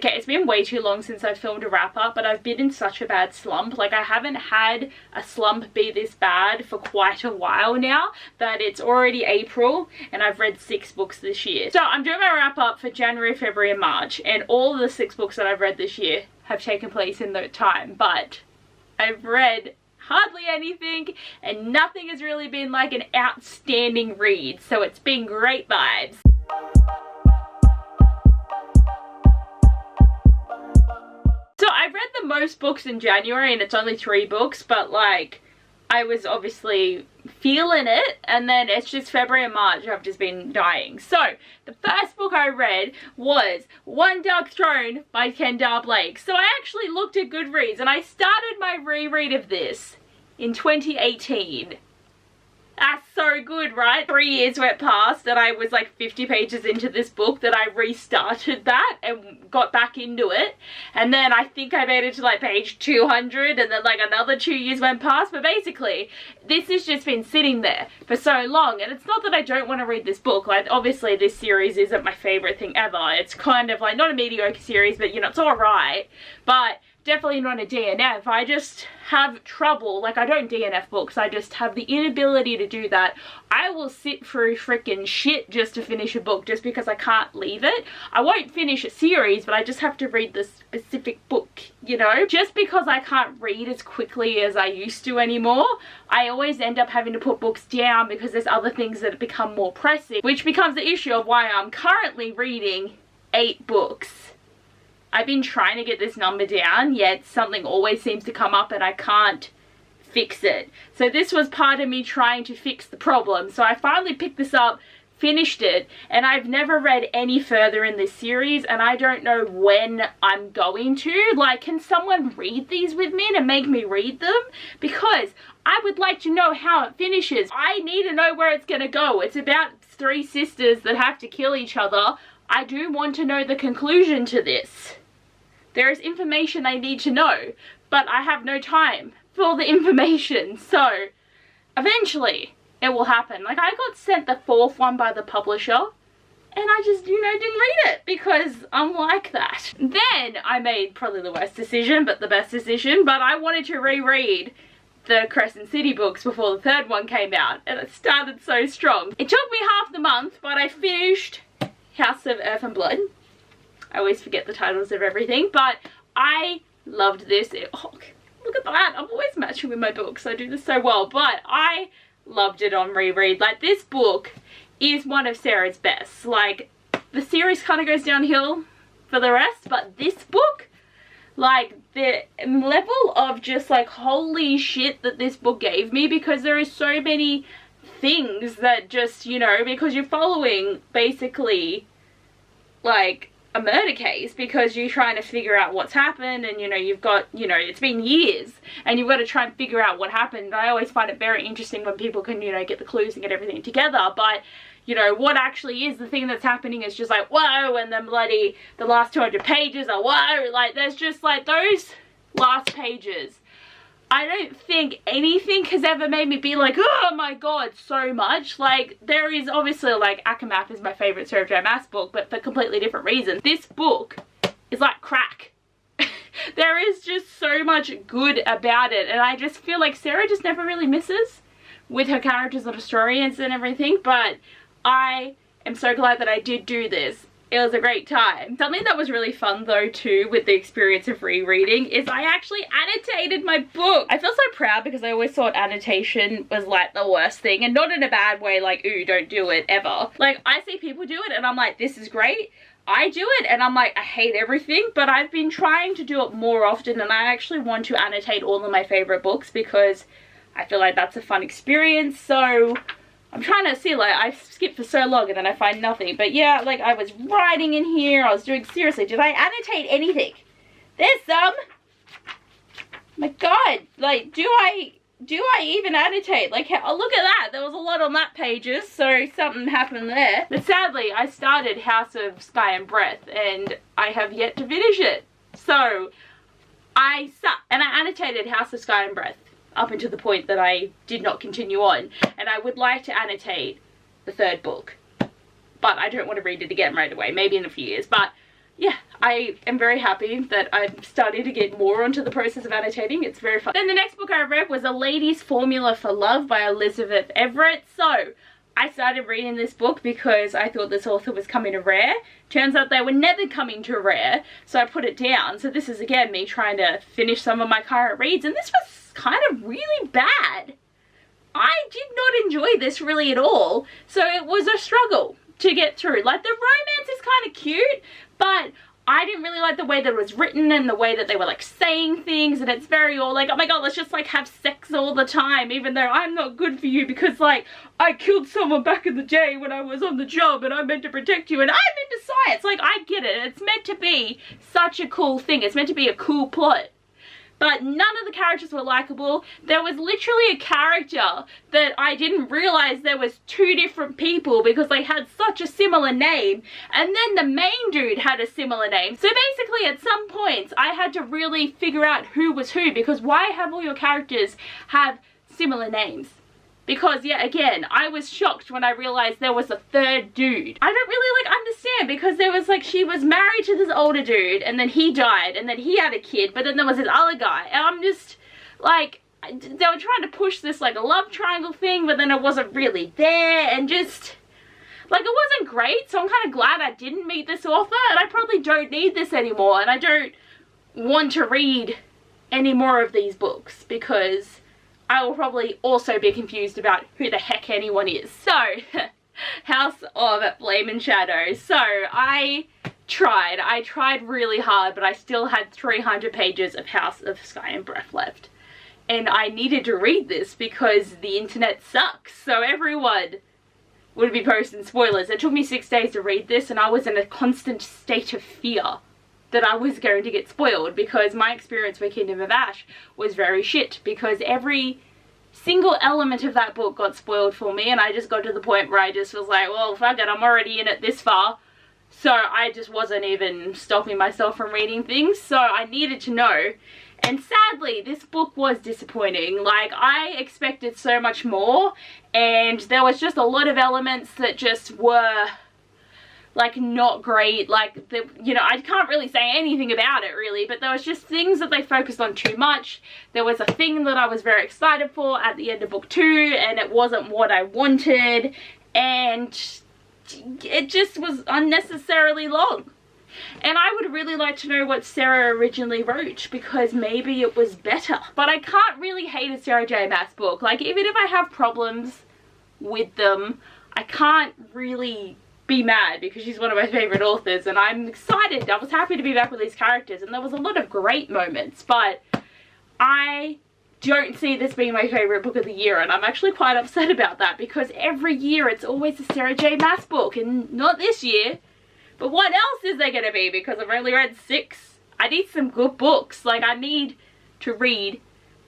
Okay, it's been way too long since I filmed a wrap up, but I've been in such a bad slump. Like, I haven't had a slump be this bad for quite a while now, that it's already April and I've read 6 books this year. So I'm doing my wrap up for January, February and March, and all of the 6 books that I've read this year have taken place in that time, but I've read hardly anything and nothing has really been like an outstanding read, so it's been great vibes. So I read the most books in January and it's only 3 books, but like I was obviously feeling it, and then it's just February and March I've just been dying. So the first book I read was One Dark Throne by Ken Abbeyleec. So I actually looked at Goodreads and I started my reread of this in 2018. That's so good, right? 3 years went past and I was like 50 pages into this book that I restarted that and got back into it. And then I think I made it to like page 200 and then like another 2 years went past. But basically, this has just been sitting there for so long. And it's not that I don't want to read this book. Like, obviously this series isn't my favorite thing ever. It's kind of like not a mediocre series, but you know, it's alright. But definitely not a DNF. I just have trouble, like I don't DNF books, I just have the inability to do that. I will sit through freaking shit just to finish a book just because I can't leave it. I won't finish a series, but I just have to read the specific book, you know? Just because I can't read as quickly as I used to anymore, I always end up having to put books down because there's other things that become more pressing, which becomes the issue of why I'm currently reading 8 books. I've been trying to get this number down, yet something always seems to come up and I can't fix it. So this was part of me trying to fix the problem. So I finally picked this up, finished it, and I've never read any further in this series and I don't know when I'm going to. Like, can someone read these with me and make me read them? Because I would like to know how it finishes. I need to know where it's gonna go. It's about 3 sisters that have to kill each other. I do want to know the conclusion to this. There is information I need to know, but I have no time for the information. So eventually it will happen. Like, I got sent the 4th one by the publisher and I just, you know, didn't read it because I'm like that. Then I made probably the worst decision, but the best decision. But I wanted to reread the Crescent City books before the 3rd one came out, and it started so strong. It took me half the month, but I finished House of Earth and Blood. I always forget the titles of everything, but I loved this. Oh, look at that. I'm always matching with my books. I do this so well, but I loved it on reread. Like, this book is one of Sarah's best. Like, the series kind of goes downhill for the rest, but this book, like, the level of just like holy shit that this book gave me, because there is so many things that just, you know, because you're following basically like a murder case, because you're trying to figure out what's happened, and you know, you've got, you know, it's been years and you've got to try and figure out what happened. I always find it very interesting when people can, you know, get the clues and get everything together, but you know, what actually is the thing that's happening is just like, whoa, and then bloody the last 200 pages are whoa. Like, there's just like those last pages, I don't think anything has ever made me be like, oh my god, so much. Like, there is obviously, like, Akamath is my favourite Sarah J Maas book, but for completely different reasons. This book is like crack. There is just so much good about it, and I just feel like Sarah just never really misses with her characters and historians and everything, but I am so glad that I did do this. It was a great time. Something that was really fun though too with the experience of rereading is I actually annotated my book. I feel so proud because I always thought annotation was like the worst thing, and not in a bad way, like, ooh, don't do it ever. Like, I see people do it and I'm like, this is great. I do it and I'm like, I hate everything, but I've been trying to do it more often, and I actually want to annotate all of my favorite books because I feel like that's a fun experience. So I'm trying to see, like, I skipped for so long and then I find nothing. But yeah, like, I was writing in here, I was doing, seriously, did I annotate anything? There's some. My god, like, do I even annotate? Like, oh, look at that, there was a lot on that pages, so something happened there. But sadly, I started House of Sky and Breath and I have yet to finish it. So I annotated House of Sky and Breath up until the point that I did not continue on, and I would like to annotate the 3rd book, but I don't want to read it again right away, maybe in a few years. But yeah, I am very happy that I'm starting to get more onto the process of annotating. It's very fun. Then the next book I read was A Lady's Formula for Love by Elizabeth Everett. So I started reading this book because I thought this author was coming to Rare. Turns out they were never coming to Rare, so I put it down. So this is again me trying to finish some of my current reads, and this was kind of really bad. I did not enjoy this really at all, so it was a struggle to get through. Like, the romance is kind of cute, but I didn't really like the way that it was written and the way that they were like saying things, and it's very all like, oh my god, let's just like have sex all the time, even though I'm not good for you because like I killed someone back in the day when I was on the job and I meant to protect you and I'm into science. Like, I get it. It's meant to be such a cool thing. It's meant to be a cool plot. But none of the characters were likable. There was literally a character that I didn't realize there was two different people because they had such a similar name. And then the main dude had a similar name. So basically at some points I had to really figure out who was who, because why have all your characters have similar names? Because, yeah, again, I was shocked when I realized there was a third dude. I don't really, like, understand, because there was, like, she was married to this older dude, and then he died, and then he had a kid, but then there was this other guy, and I'm just, like, they were trying to push this, like, a love triangle thing, but then it wasn't really there, and just, like, it wasn't great, so I'm kind of glad I didn't meet this author, and I probably don't need this anymore, and I don't want to read any more of these books, because I will probably also be confused about who the heck anyone is. So, House of Flame and Shadow. So, I tried really hard, but I still had 300 pages of House of Sky and Breath left. And I needed to read this because the internet sucks. So everyone would be posting spoilers. It took me 6 days to read this, and I was in a constant state of fear that I was going to get spoiled, because my experience with Kingdom of Ash was very shit, because every single element of that book got spoiled for me, and I just got to the point where I just was like, well, fuck it, I'm already in it this far. So I just wasn't even stopping myself from reading things, so I needed to know. And sadly, this book was disappointing. Like, I expected so much more, and there was just a lot of elements that just were, like, not great. Like, you know, I can't really say anything about it really, but there was just things that they focused on too much. There was a thing that I was very excited for at the end of book 2, and it wasn't what I wanted, and it just was unnecessarily long. And I would really like to know what Sarah originally wrote, because maybe it was better. But I can't really hate a Sarah J Maas book. Like, even if I have problems with them, I can't really be mad, because she's one of my favorite authors, and I'm excited. I was happy to be back with these characters, and there was a lot of great moments, but I don't see this being my favorite book of the year, and I'm actually quite upset about that, because every year it's always a Sarah J Maas book, and not this year. But what else is there going to be? Because I've only read 6. I need some good books. Like, I need to read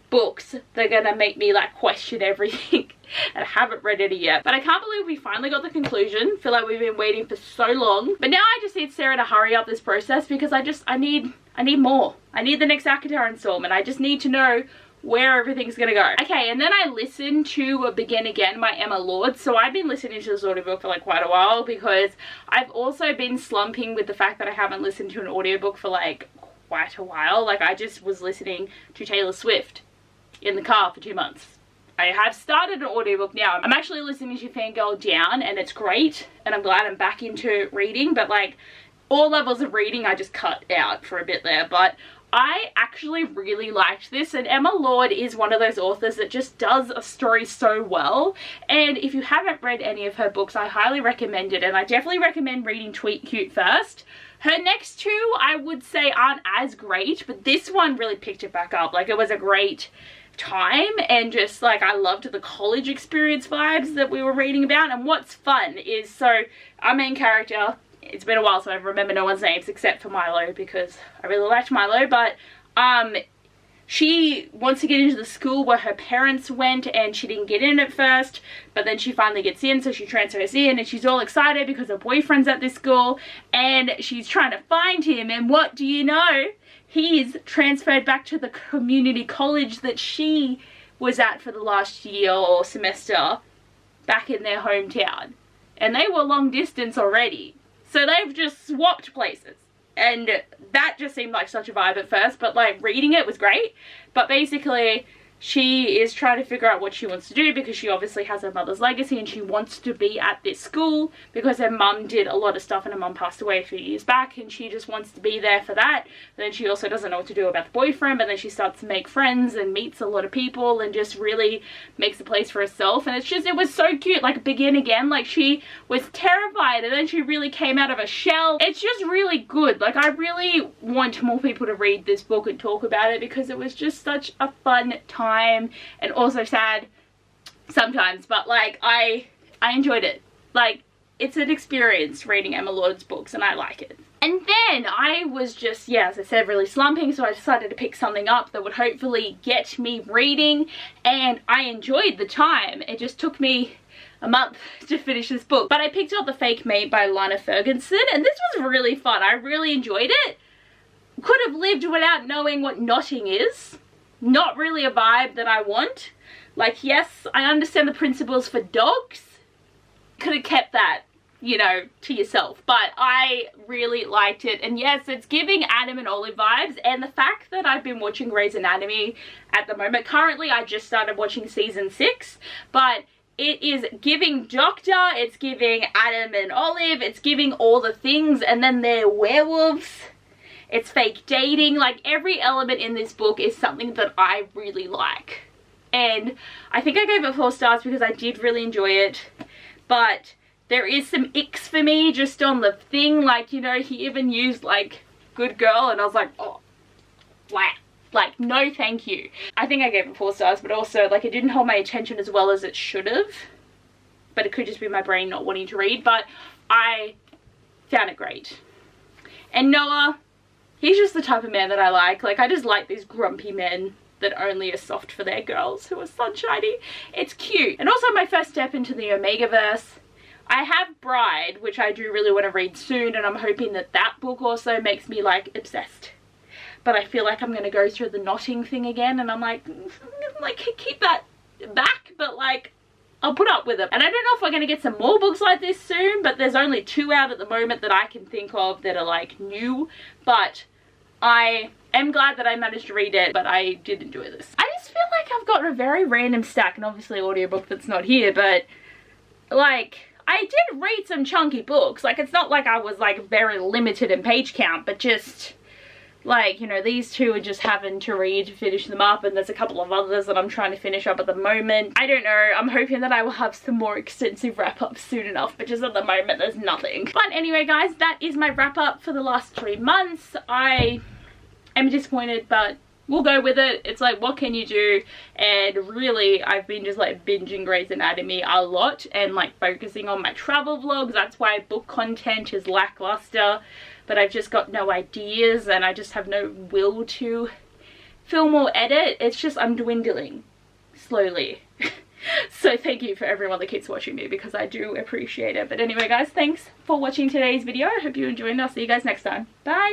books that are going to make me, like, question everything. And I haven't read any yet. But I can't believe we finally got the conclusion. Feel like we've been waiting for so long. But now I just need Sarah to hurry up this process, because I need more. I need the next ACOTAR installment. I just need to know where everything's gonna go. Okay, and then I listened to Begin Again by Emma Lord. So I've been listening to this audiobook for like quite a while, because I've also been slumping with the fact that I haven't listened to an audiobook for like quite a while. Like, I just was listening to Taylor Swift in the car for 2 months. I have started an audiobook now. I'm actually listening to Fangirl Down, and it's great, and I'm glad I'm back into reading, but like all levels of reading I just cut out for a bit there. But I actually really liked this, and Emma Lord is one of those authors that just does a story so well. And if you haven't read any of her books, I highly recommend it, and I definitely recommend reading Tweet Cute first. Her next 2 I would say aren't as great, but this one really picked it back up. Like, it was a great time, and just like I loved the college experience vibes that we were reading about. And what's fun is, so our main character, it's been a while so I remember no one's names except for Milo, because I really liked Milo, but she wants to get into the school where her parents went, and she didn't get in at first, but then she finally gets in, so she transfers in, and she's all excited because her boyfriend's at this school, and she's trying to find him, and what do you know? He's transferred back to the community college that she was at for the last year or semester back in their hometown. And they were long distance already. So they've just swapped places. and that just seemed like such a vibe at first, but like reading it was great. But basically she is trying to figure out what she wants to do, because she obviously has her mother's legacy and she wants to be at this school because her mum did a lot of stuff and her mum passed away a few years back, and she just wants to be there for that. But then she also doesn't know what to do about the boyfriend, but then she starts to make friends and meets a lot of people and just really makes a place for herself. And it's just, it was so cute. Like Begin Again, like she was terrified and then she really came out of a shell. It's just really good. Like I really want more people to read this book and talk about it, because it was just such a fun time. And also sad sometimes, but like I enjoyed it. Like it's an experience reading Emma Lord's books, and I like it. And then I was just, yeah, as I said, really slumping, so I decided to pick something up that would hopefully get me reading, and I enjoyed the time. It just took me a month to finish this book, but I picked up The Fake Mate by Lana Ferguson, and this was really fun. I really enjoyed it. Could have lived without knowing what knotting is. Not really a vibe that I want. Like, yes, I understand the principles for dogs. Could have kept that, you know, to yourself. But I really liked it. And yes, it's giving Adam and Olive vibes. And the fact that I've been watching Grey's Anatomy at the moment. Currently, I just started watching season 6. But it is giving Doctor. It's giving Adam and Olive. It's giving all the things. And then they're werewolves. It's fake dating. Like every element in this book is something that I really like. And I think I gave it 4 stars because I did really enjoy it. But there is some icks for me just on the thing. Like, you know, he even used like good girl, and I was like, oh, flat. Like, no thank you. I think I gave it 4 stars, but also like it didn't hold my attention as well as it should have. But it could just be my brain not wanting to read. But I found it great. And Noah, he's just the type of man that I like. Like, I just like these grumpy men that only are soft for their girls who are sunshiny. It's cute. And also my first step into the Omegaverse. I have Bride, which I do really want to read soon, and I'm hoping that that book also makes me like obsessed. But I feel like I'm going to go through the knotting thing again, and I'm like keep that back, but like I'll put up with it. And I don't know if we're going to get some more books like this soon, but there's only 2 out at the moment that I can think of that are like new. But I am glad that I managed to read it, but I did enjoy this. I just feel like I've got a very random stack, and obviously audiobook that's not here, but like I did read some chunky books. Like it's not like I was like very limited in page count, but just like, you know, these 2 are just having to read to finish them up, and there's a couple of others that I'm trying to finish up at the moment. I don't know, I'm hoping that I will have some more extensive wrap-ups soon enough, but just at the moment there's nothing. But anyway guys, that is my wrap-up for the last 3 months. I am disappointed, but we'll go with it. It's like, what can you do? And really, I've been just like binging Grey's Anatomy a lot and like focusing on my travel vlogs. That's why book content is lackluster. But I've just got no ideas, and I just have no will to film or edit. It's just, I'm dwindling slowly. So thank you for everyone that keeps watching me, because I do appreciate it. But anyway guys, thanks for watching today's video. I hope you enjoyed, and I'll see you guys next time. Bye!